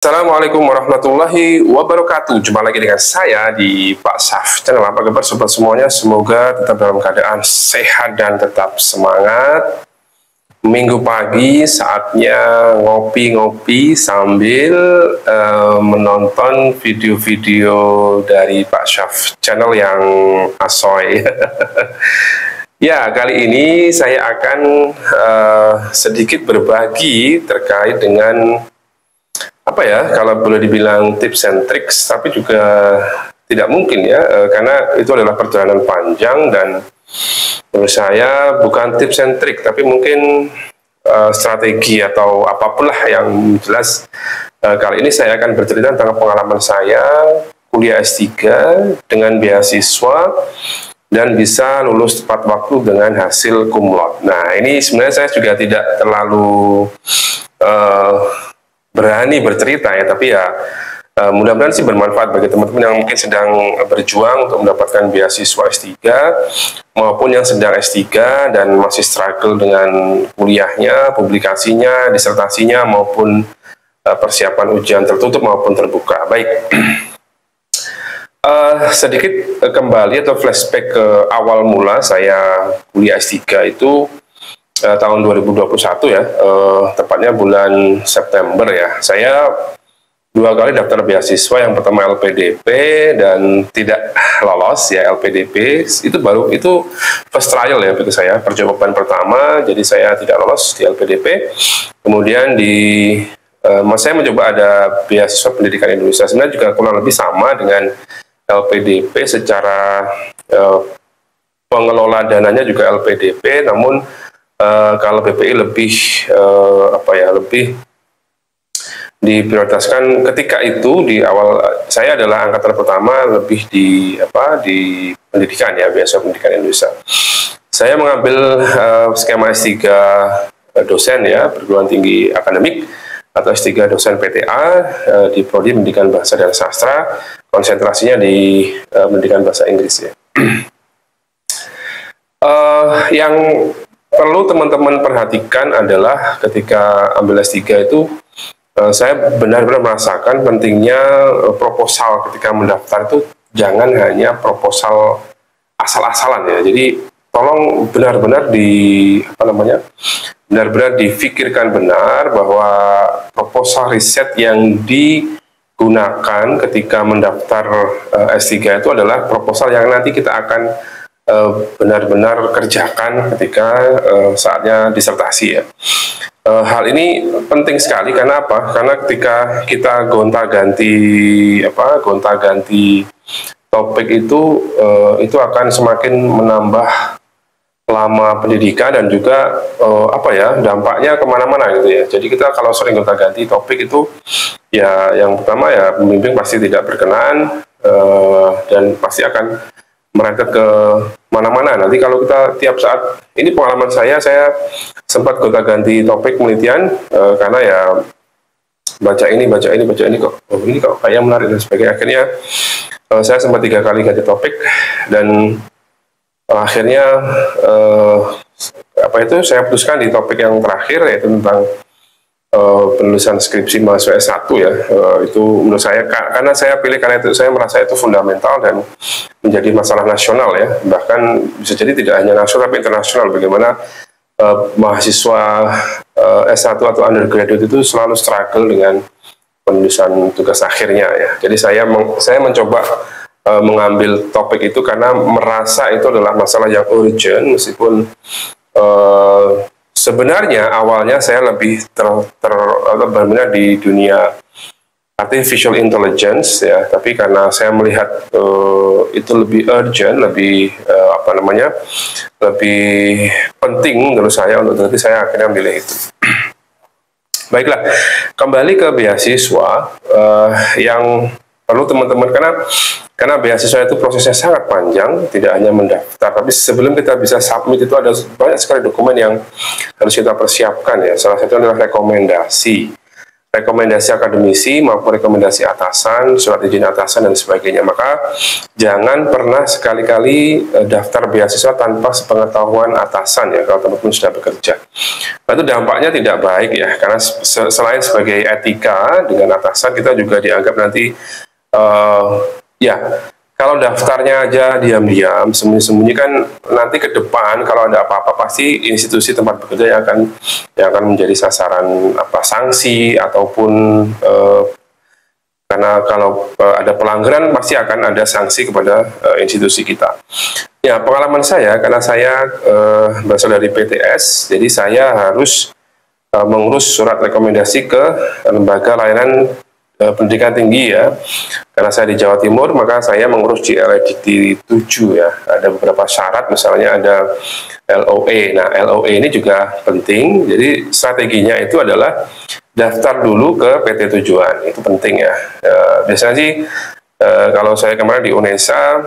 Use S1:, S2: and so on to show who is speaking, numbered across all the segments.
S1: Assalamualaikum warahmatullahi wabarakatuh. Jumpa lagi dengan saya di Pak Syaf Channel. Apa kabar sobat semuanya? Semoga tetap dalam keadaan sehat dan tetap semangat. Minggu pagi saatnya ngopi-ngopi sambil menonton video-video dari Pak Syaf Channel yang asoy. Ya, kali ini saya akan sedikit berbagi terkait dengan apa ya, kalau boleh dibilang tips and tricks, tapi juga tidak mungkin ya, karena itu adalah perjalanan panjang dan menurut saya bukan tips and trick, tapi mungkin strategi atau apapun lah yang jelas. Kali ini saya akan bercerita tentang pengalaman saya kuliah S3 dengan beasiswa dan bisa lulus tepat waktu dengan hasil cum laude. Nah, ini sebenarnya saya juga tidak terlalu berani bercerita ya, tapi ya mudah-mudahan sih bermanfaat bagi teman-teman yang mungkin sedang berjuang untuk mendapatkan beasiswa S3 maupun yang sedang S3 dan masih struggle dengan kuliahnya, publikasinya, disertasinya maupun persiapan ujian tertutup maupun terbuka. Baik, sedikit kembali atau flashback ke awal mula saya kuliah S3 itu tahun 2021 ya, tepatnya bulan September ya. Saya 2 kali daftar beasiswa, yang pertama LPDP dan tidak lolos ya. LPDP itu first trial ya bagi saya, percobaan pertama, jadi saya tidak lolos di LPDP. Kemudian saya mencoba ada beasiswa pendidikan Indonesia, sebenarnya juga kurang lebih sama dengan LPDP secara pengelola dananya juga LPDP, namun kalau BPI lebih lebih diprioritaskan ketika itu. Di awal saya adalah angkatan pertama, lebih di pendidikan ya, beasiswa pendidikan Indonesia. Saya mengambil skema S3 dosen ya, perguruan tinggi akademik atau S3 dosen PTA di prodi pendidikan bahasa dan sastra, konsentrasinya di pendidikan bahasa Inggris ya. Yang perlu teman-teman perhatikan adalah ketika ambil S3 itu, saya benar-benar merasakan pentingnya proposal ketika mendaftar itu. Jangan hanya proposal asal-asalan ya. Jadi tolong benar-benar benar-benar difikirkan benar bahwa proposal riset yang digunakan ketika mendaftar S3 itu adalah proposal yang nanti kita akan benar-benar kerjakan ketika saatnya disertasi ya. Hal ini penting sekali karena apa? Karena ketika kita gonta-ganti topik itu akan semakin menambah lama pendidikan dan juga dampaknya kemana-mana gitu ya. Jadi kita kalau sering gonta-ganti topik itu ya, yang pertama ya pembimbing pasti tidak berkenan dan pasti akan merembet ke mana-mana. Nanti kalau kita tiap saat, ini pengalaman saya sempat gonta-ganti topik penelitian karena ya baca ini kok, ini kok kayak menarik dan sebagainya. Akhirnya saya sempat 3 kali ganti topik dan akhirnya saya putuskan di topik yang terakhir, yaitu tentang penulisan skripsi mahasiswa S1 ya. Itu menurut saya, karena saya pilih karena itu saya merasa itu fundamental dan menjadi masalah nasional ya, bahkan bisa jadi tidak hanya nasional tapi internasional. Bagaimana mahasiswa S1 atau undergraduate itu selalu struggle dengan penulisan tugas akhirnya ya. Jadi saya mencoba mengambil topik itu karena merasa itu adalah masalah yang urgent, meskipun sebenarnya awalnya saya lebih benar di dunia artificial intelligence ya, tapi karena saya melihat itu lebih urgent, lebih lebih penting menurut saya untuk nanti, saya akhirnya milih itu. Baiklah, kembali ke beasiswa yang perlu teman-teman, karena beasiswa itu prosesnya sangat panjang, tidak hanya mendaftar, tapi sebelum kita bisa submit itu ada banyak sekali dokumen yang harus kita persiapkan ya. Salah satu adalah rekomendasi. rekomendasi akademisi maupun rekomendasi atasan, surat izin atasan dan sebagainya. Maka jangan pernah sekali-kali daftar beasiswa tanpa sepengetahuan atasan ya kalau teman-teman sudah bekerja. Nah, itu dampaknya tidak baik ya, karena selain sebagai etika dengan atasan, kita juga dianggap nanti ya kalau daftarnya aja diam-diam, sembunyi-sembunyi, kan nanti ke depan kalau ada apa-apa pasti institusi tempat bekerja yang akan menjadi sasaran sanksi ataupun karena kalau ada pelanggaran pasti akan ada sanksi kepada institusi kita. Ya, pengalaman saya karena saya berasal dari PTS, jadi saya harus mengurus surat rekomendasi ke lembaga layanan pendidikan tinggi ya. Karena saya di Jawa Timur, maka saya mengurus di LADikti 7 ya. Ada beberapa syarat, misalnya ada LOE. Nah, LOE ini juga penting. Jadi strateginya itu adalah daftar dulu ke PT tujuan. Itu penting ya. Biasanya sih kalau saya kemarin di UNESA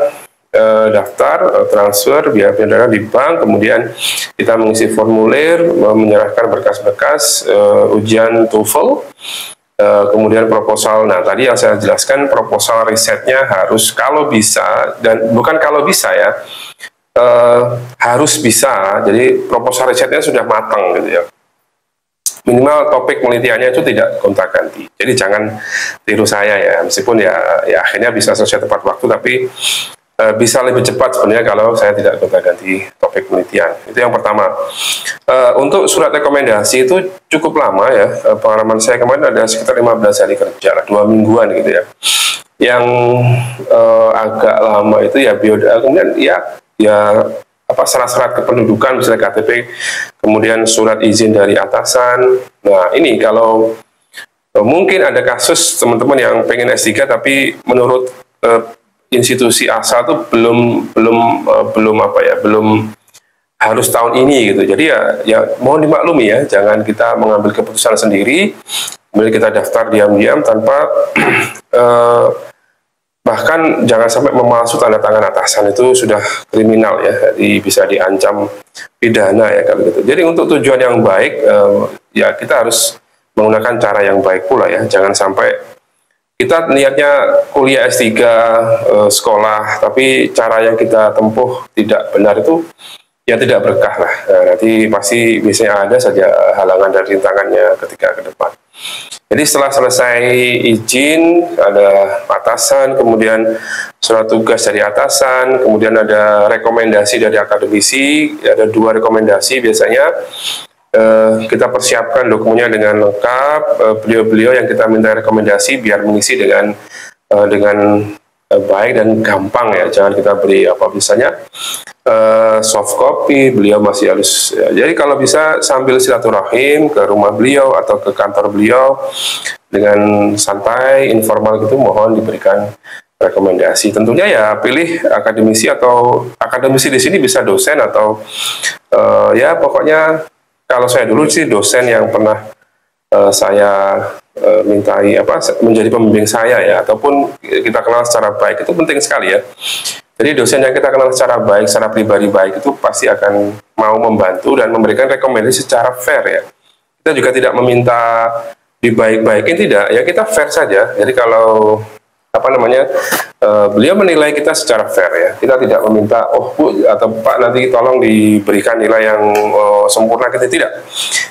S1: daftar transfer biaya pendana di bank, kemudian kita mengisi formulir, menyerahkan berkas-berkas ujian TOEFL, kemudian proposal. Nah, tadi yang saya jelaskan, proposal risetnya harus kalau bisa, dan bukan kalau bisa ya, harus bisa. Jadi proposal risetnya sudah matang gitu ya. Minimal topik penelitiannya itu tidak gonta-ganti. Jadi jangan tiru saya ya, meskipun ya akhirnya bisa selesai tepat waktu, tapi bisa lebih cepat sebenarnya kalau saya tidak gonta-ganti topik penelitian. Itu yang pertama. Untuk surat rekomendasi itu cukup lama ya. Pengalaman saya kemarin ada sekitar 15 hari kerja lah, 2 mingguan gitu ya. Yang agak lama itu ya biodata, kemudian ya syarat-syarat kependudukan, misalnya KTP, kemudian surat izin dari atasan. Nah, ini kalau mungkin ada kasus teman-teman yang pengen S3 tapi menurut institusi asal tuh belum harus tahun ini gitu. Jadi ya mohon dimaklumi ya, jangan kita mengambil keputusan sendiri, kemudian kita daftar diam-diam tanpa bahkan jangan sampai memalsu tanda tangan atasan, itu sudah kriminal ya, jadi bisa diancam pidana ya kalau gitu. Jadi untuk tujuan yang baik ya kita harus menggunakan cara yang baik pula ya, jangan sampai kita niatnya kuliah S3 sekolah tapi cara yang kita tempuh tidak benar, itu ya tidak berkah lah. Nah, nanti pasti biasanya ada saja halangan dan rintangannya ketika ke depan. Jadi setelah selesai izin, ada atasan, kemudian surat tugas dari atasan, kemudian ada rekomendasi dari akademisi, ada 2 rekomendasi biasanya. Kita persiapkan dokumennya dengan lengkap, beliau-beliau yang kita minta rekomendasi biar mengisi dengan baik dan gampang ya, jangan kita beri misalnya soft copy, beliau masih halus ya. Jadi kalau bisa sambil silaturahim ke rumah beliau atau ke kantor beliau dengan santai, informal gitu, mohon diberikan rekomendasi. Tentunya ya pilih akademisi, atau akademisi di sini bisa dosen atau ya pokoknya kalau saya dulu sih dosen yang pernah saya mintai menjadi pembimbing saya ya, ataupun kita kenal secara baik, itu penting sekali ya. Jadi dosen yang kita kenal secara baik, secara pribadi baik, itu pasti akan mau membantu dan memberikan rekomendasi secara fair ya. Kita juga tidak meminta dibaik-baikin, tidak ya, kita fair saja. Jadi kalau beliau menilai kita secara fair ya, kita tidak meminta Bu atau Pak nanti tolong diberikan nilai yang sempurna, kita tidak.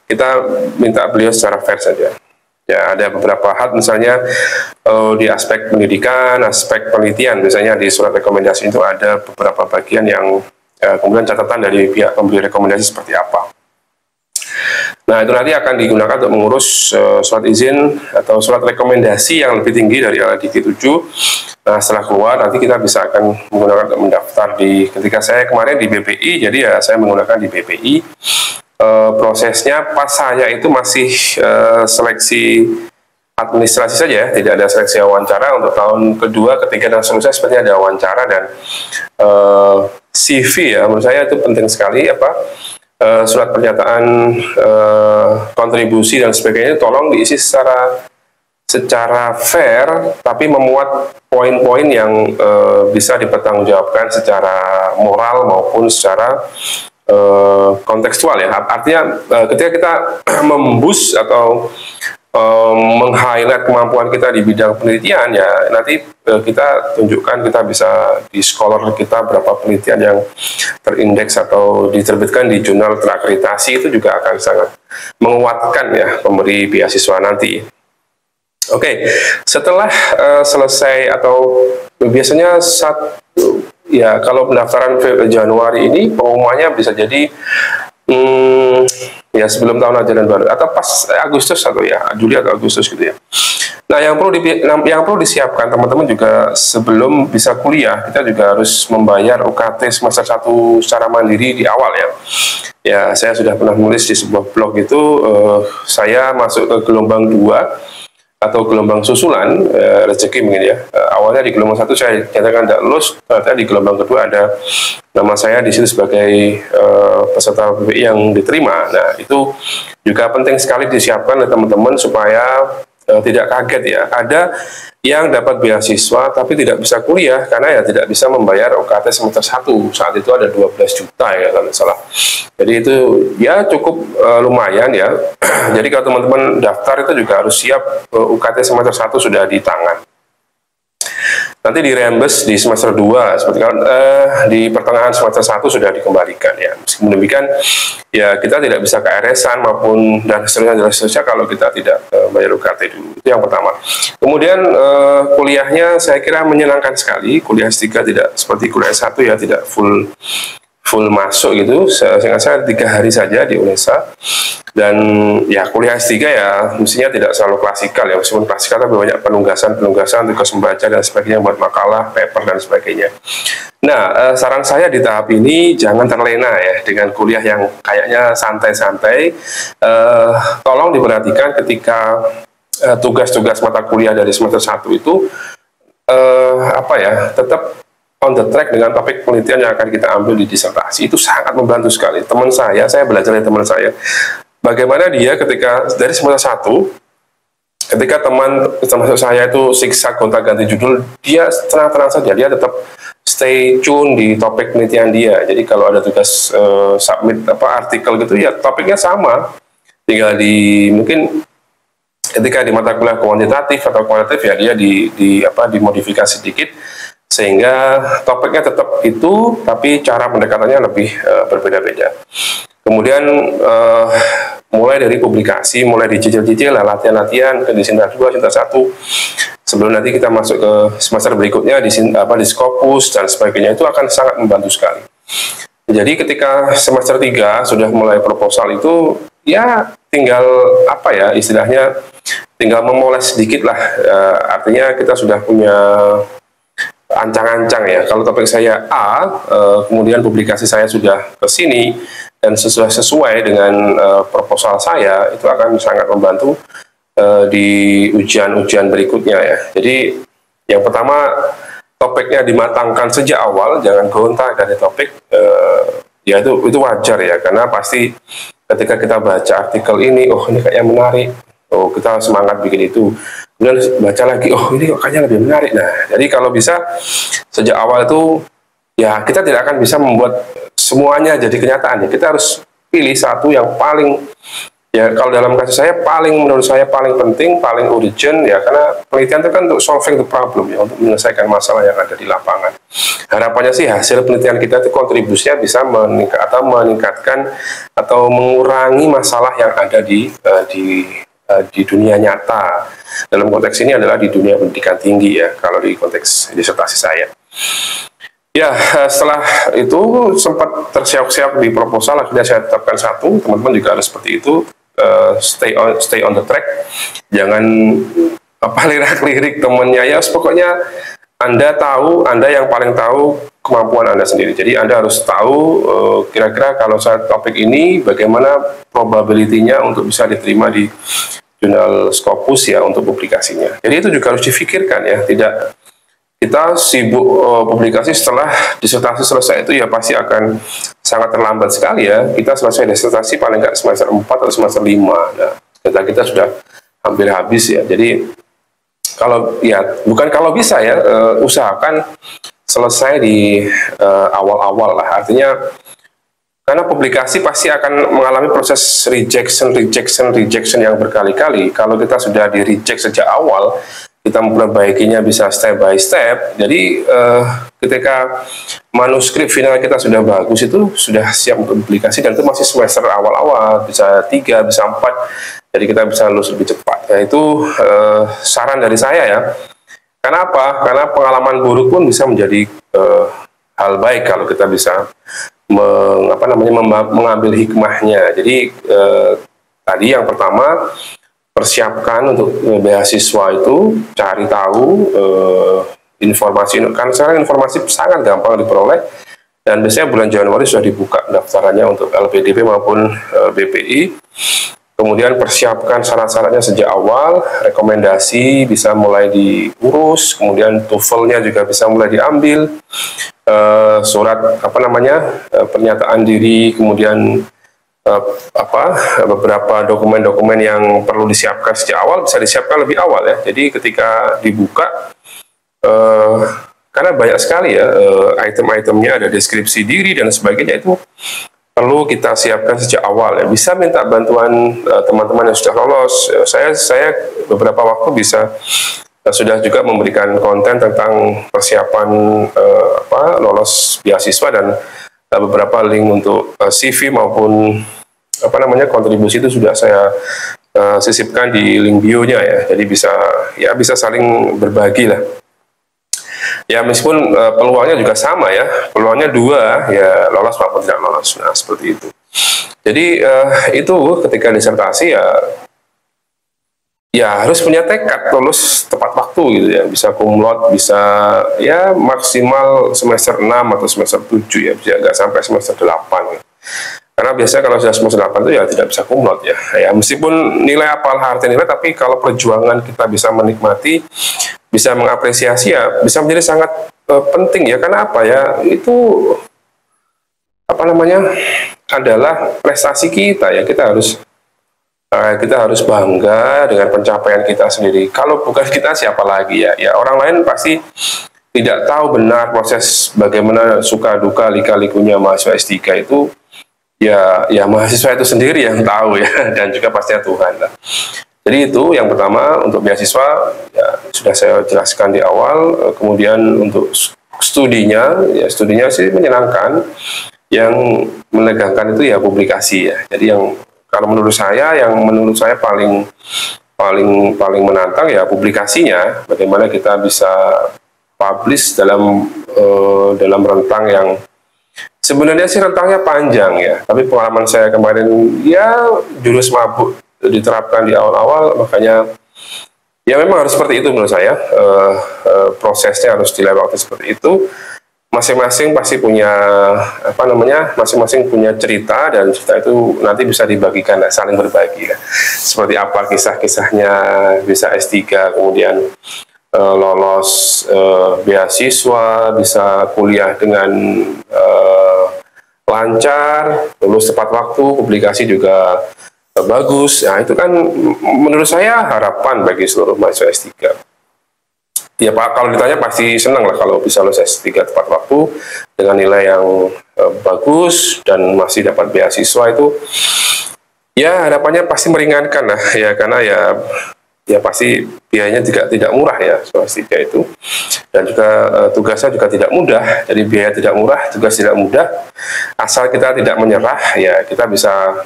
S1: Kita minta beliau secara fair saja. Ya, ada beberapa hal misalnya di aspek pendidikan, aspek penelitian, misalnya di surat rekomendasi itu ada beberapa bagian yang kemudian catatan dari pihak pemberi rekomendasi seperti apa. Nah, itu nanti akan digunakan untuk mengurus surat izin atau surat rekomendasi yang lebih tinggi dari LADikti 7. Nah, setelah keluar nanti kita bisa akan menggunakan untuk mendaftar ketika saya kemarin di BPI, jadi ya saya menggunakan di BPI. Prosesnya pas saya itu masih seleksi administrasi saja ya, tidak ada seleksi wawancara. Untuk tahun kedua, ketiga, dan seterusnya sepertinya ada wawancara dan CV ya, menurut saya itu penting sekali surat pernyataan kontribusi dan sebagainya, tolong diisi secara fair tapi memuat poin-poin yang bisa dipertanggungjawabkan secara moral maupun secara kontekstual ya. Artinya ketika kita memboost atau meng-highlight kemampuan kita di bidang penelitian, ya nanti kita tunjukkan, kita bisa di scholar kita berapa penelitian yang terindeks atau diterbitkan di jurnal terakreditasi, itu juga akan sangat menguatkan ya pemberi beasiswa nanti. Oke, setelah selesai atau biasanya ya kalau pendaftaran Januari ini pengumumannya bisa jadi ya sebelum tahun ajaran baru atau pas Agustus atau ya Juli atau Agustus gitu ya. Nah, yang perlu disiapkan teman-teman juga sebelum bisa kuliah, kita juga harus membayar UKT semester 1 secara mandiri di awal ya. Ya, saya sudah pernah menulis di sebuah blog itu, saya masuk ke gelombang 2 atau gelombang susulan rezeki mungkin ya. Awalnya di gelombang 1 saya nyatakan tidak lulus, ternyata di gelombang kedua ada nama saya di situ sebagai peserta PPI yang diterima. Nah, itu juga penting sekali disiapkan oleh teman-teman supaya tidak kaget ya. Ada yang dapat beasiswa tapi tidak bisa kuliah karena ya tidak bisa membayar UKT semester 1. Saat itu ada 12 juta ya kalau tidak salah. Jadi itu ya cukup lumayan ya. Jadi kalau teman-teman daftar itu juga harus siap, UKT semester 1 sudah di tangan. Nanti dirembes di semester 2, seperti kan di pertengahan semester 1 sudah dikembalikan ya. Meskipun demikian, ya kita tidak bisa KRS-an maupun dan seterusnya kalau kita tidak bayar UKT dulu. Itu yang pertama. Kemudian kuliahnya saya kira menyenangkan sekali. Kuliah S3 tidak seperti kuliah S1 ya, tidak full masuk gitu. Seingat saya 3 hari saja di UNESA. Dan ya kuliah S3 ya mestinya tidak selalu klasikal ya, meskipun klasikal tapi banyak penunggasan, tugas membaca dan sebagainya, buat makalah, paper dan sebagainya. Nah, saran saya di tahap ini jangan terlena ya dengan kuliah yang kayaknya santai-santai. Tolong diperhatikan ketika tugas-tugas mata kuliah dari semester 1 itu tetap on the track dengan topik penelitian yang akan kita ambil di disertasi. Itu sangat membantu sekali. Saya belajar dari teman saya, bagaimana dia ketika dari semester 1, ketika teman termasuk saya itu siksa gonta-ganti judul, dia tenang-tenang saja, dia tetap stay tune di topik penelitian dia. Jadi kalau ada tugas submit artikel gitu ya topiknya sama, tinggal mungkin ketika di mata kuliah kuantitatif atau kualitatif ya dia dimodifikasi sedikit sehingga topiknya tetap itu tapi cara pendekatannya lebih berbeda-beda. Kemudian mulai dari publikasi, mulai dicicil-cicil latihan-latihan ke di Sinta 2, Sinta 1 sebelum nanti kita masuk ke semester berikutnya di Scopus dan sebagainya, itu akan sangat membantu sekali. Jadi ketika semester 3 sudah mulai proposal itu ya tinggal istilahnya tinggal memoles sedikit lah, artinya kita sudah punya ancang-ancang ya. Kalau topik saya A, kemudian publikasi saya sudah ke sini dan sesuai dengan proposal saya, itu akan sangat membantu di ujian-ujian berikutnya ya. Jadi yang pertama topiknya dimatangkan sejak awal, jangan gonta dari topik. Ya itu wajar ya, karena pasti ketika kita baca artikel ini, oh ini kayaknya menarik, oh kita semangat bikin itu. Kemudian baca lagi, oh ini kayaknya lebih menarik. Nah, jadi kalau bisa sejak awal itu ya kita tidak akan bisa membuat semuanya jadi kenyataan ya. Kita harus pilih satu yang paling, ya kalau dalam kasus saya menurut saya paling penting, paling urgent ya, karena penelitian itu kan untuk solving the problem ya, untuk menyelesaikan masalah yang ada di lapangan. Harapannya sih hasil penelitian kita itu kontribusinya bisa meningkatkan atau mengurangi masalah yang ada di dunia nyata. Dalam konteks ini adalah di dunia pendidikan tinggi ya, kalau di konteks disertasi saya. Ya, setelah itu sempat terseok-seok di proposal, akhirnya saya tetapkan 1, teman-teman juga harus seperti itu, stay on the track, jangan lirik-lirik temennya ya, pokoknya Anda yang paling tahu kemampuan Anda sendiri. Jadi Anda harus tahu kira-kira kalau saya topik ini bagaimana probability-nya untuk bisa diterima di jurnal Scopus ya untuk publikasinya. Jadi itu juga harus difikirkan ya, tidak kita sibuk publikasi setelah disertasi selesai itu ya pasti akan sangat terlambat sekali ya. Kita selesai disertasi paling nggak semester 4 atau semester 5. Nah, data kita sudah hampir habis ya. Jadi bukan kalau bisa ya, usahakan selesai di awal-awal lah. Artinya Karena publikasi pasti akan mengalami proses rejection yang berkali-kali. Kalau kita sudah di reject sejak awal, kita memperbaikinya bisa step by step. Jadi ketika manuskrip final kita sudah bagus, itu sudah siap untuk publikasi, dan itu masih semester awal-awal, bisa 3, bisa 4. Jadi kita bisa lulus lebih cepat. Ya, itu saran dari saya ya. Karena apa? Karena pengalaman buruk pun bisa menjadi hal baik kalau kita bisa mengambil hikmahnya. Jadi tadi yang pertama, persiapkan untuk beasiswa itu, cari tahu informasi, kan sekarang informasi sangat gampang diperoleh, dan biasanya bulan Januari sudah dibuka daftarannya untuk LPDP maupun BPI. Kemudian persiapkan syarat-syaratnya sejak awal, rekomendasi bisa mulai diurus, kemudian TOEFL-nya juga bisa mulai diambil, surat pernyataan diri, kemudian beberapa dokumen-dokumen yang perlu disiapkan sejak awal bisa disiapkan lebih awal ya. Jadi ketika dibuka, karena banyak sekali ya item-itemnya, ada deskripsi diri dan sebagainya, itu perlu kita siapkan sejak awal ya. Bisa minta bantuan teman-teman yang sudah lolos. Saya beberapa waktu sudah juga memberikan konten tentang persiapan lolos beasiswa, dan beberapa link untuk CV maupun kontribusi itu sudah saya sisipkan di link bio-nya ya. Jadi bisa saling berbagi lah. Ya, meskipun peluangnya juga sama ya, peluangnya 2 ya, lolos maupun tidak lolos. Nah, seperti itu. Jadi itu ketika disertasi ya harus punya tekad lulus tepat waktu gitu ya, bisa cum laude, bisa ya maksimal semester 6 atau semester 7 ya, bisa nggak sampai semester 8 ya. Karena biasanya kalau sudah semester 8 itu ya tidak bisa cum laude ya. Ya meskipun nilai apalah arti nilai, tapi kalau perjuangan kita bisa menikmati, bisa mengapresiasi ya, bisa menjadi sangat penting ya. Karena apa ya, itu adalah prestasi kita ya. Kita harus bangga dengan pencapaian kita sendiri. Kalau bukan kita, siapa lagi ya? Ya orang lain pasti tidak tahu benar proses bagaimana suka duka lika-likunya mahasiswa S3 itu. Ya mahasiswa itu sendiri yang tahu ya, dan juga pastinya Tuhan lah. Jadi itu yang pertama untuk beasiswa ya, sudah saya jelaskan di awal. Kemudian untuk studinya sih menyenangkan. Yang menegangkan itu ya publikasi ya. Jadi kalau menurut saya paling menantang ya publikasinya. Bagaimana kita bisa publish dalam rentang yang sebenarnya sih rentangnya panjang ya, tapi pengalaman saya kemarin ya jurus mabuk diterapkan di awal-awal, makanya ya memang harus seperti itu menurut saya. Prosesnya harus dilewati seperti itu. Masing-masing pasti punya masing-masing punya cerita, dan cerita itu nanti bisa dibagikan, saling berbagi ya. Seperti apa kisah-kisahnya bisa S3 kemudian lolos beasiswa, bisa kuliah dengan lancar, lulus tepat waktu, publikasi juga bagus. Nah, itu kan menurut saya harapan bagi seluruh mahasiswa S3. Ya Pak, kalau ditanya pasti senang lah kalau bisa lulus S3 tepat waktu dengan nilai yang bagus dan masih dapat beasiswa. Itu ya harapannya pasti meringankan lah ya, karena ya pasti biayanya juga tidak murah ya S3 itu, dan juga tugasnya juga tidak mudah. Jadi biaya tidak murah, tugas tidak mudah. Asal kita tidak menyerah ya, kita bisa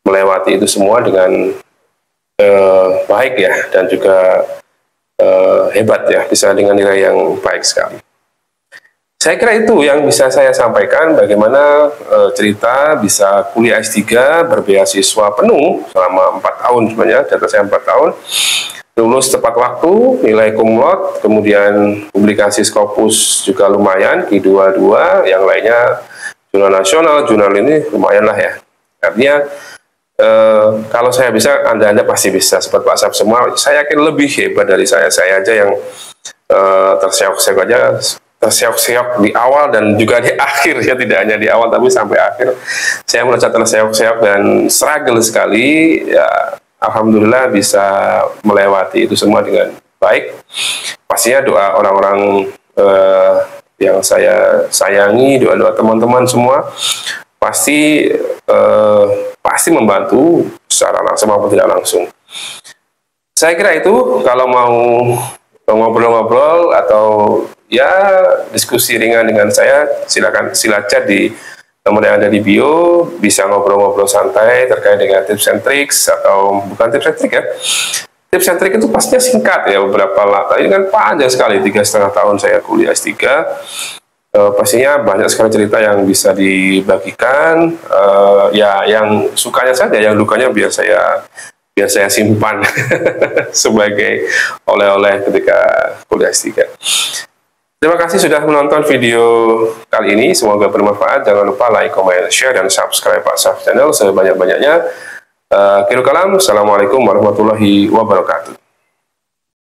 S1: melewati itu semua dengan baik ya, dan juga hebat ya, bisa dengan nilai yang baik sekali. Saya kira itu yang bisa saya sampaikan, bagaimana cerita bisa kuliah S3 berbeasiswa penuh selama 4 tahun sebenarnya, data saya 4 tahun, lulus tepat waktu, nilai cum laude, kemudian publikasi Scopus juga lumayan, Q2, yang lainnya jurnal nasional, jurnal ini lumayan lah ya. Artinya kalau saya bisa, Anda pasti bisa seperti Pak Saf semua. Saya yakin lebih hebat dari saya aja yang terseok-seok di awal dan juga di akhir ya, tidak hanya di awal tapi sampai akhir. Saya merasa terseok-seok dan struggle sekali ya. Alhamdulillah bisa melewati itu semua dengan baik. Pastinya doa orang-orang yang saya sayangi, doa-doa teman-teman semua pasti membantu secara langsung maupun tidak langsung. Saya kira itu. Kalau mau ngobrol-ngobrol atau ya diskusi ringan dengan saya, sila chat di nomor yang ada di bio, bisa ngobrol-ngobrol santai terkait dengan tips and tricks, atau bukan tips and trick ya. Tips and trick itu pastinya singkat ya, beberapa lah. Ini kan panjang sekali, 3,5 tahun saya kuliah S3. Pastinya banyak sekali cerita yang bisa dibagikan. Ya yang sukanya saja, yang dukanya biar saya simpan sebagai oleh-oleh ketika kuliah S3. Terima kasih sudah menonton video kali ini, semoga bermanfaat. Jangan lupa like, comment, share, dan subscribe Pak Syaf Channel sebanyak-banyaknya. Akhirul kalam, Assalamualaikum warahmatullahi wabarakatuh.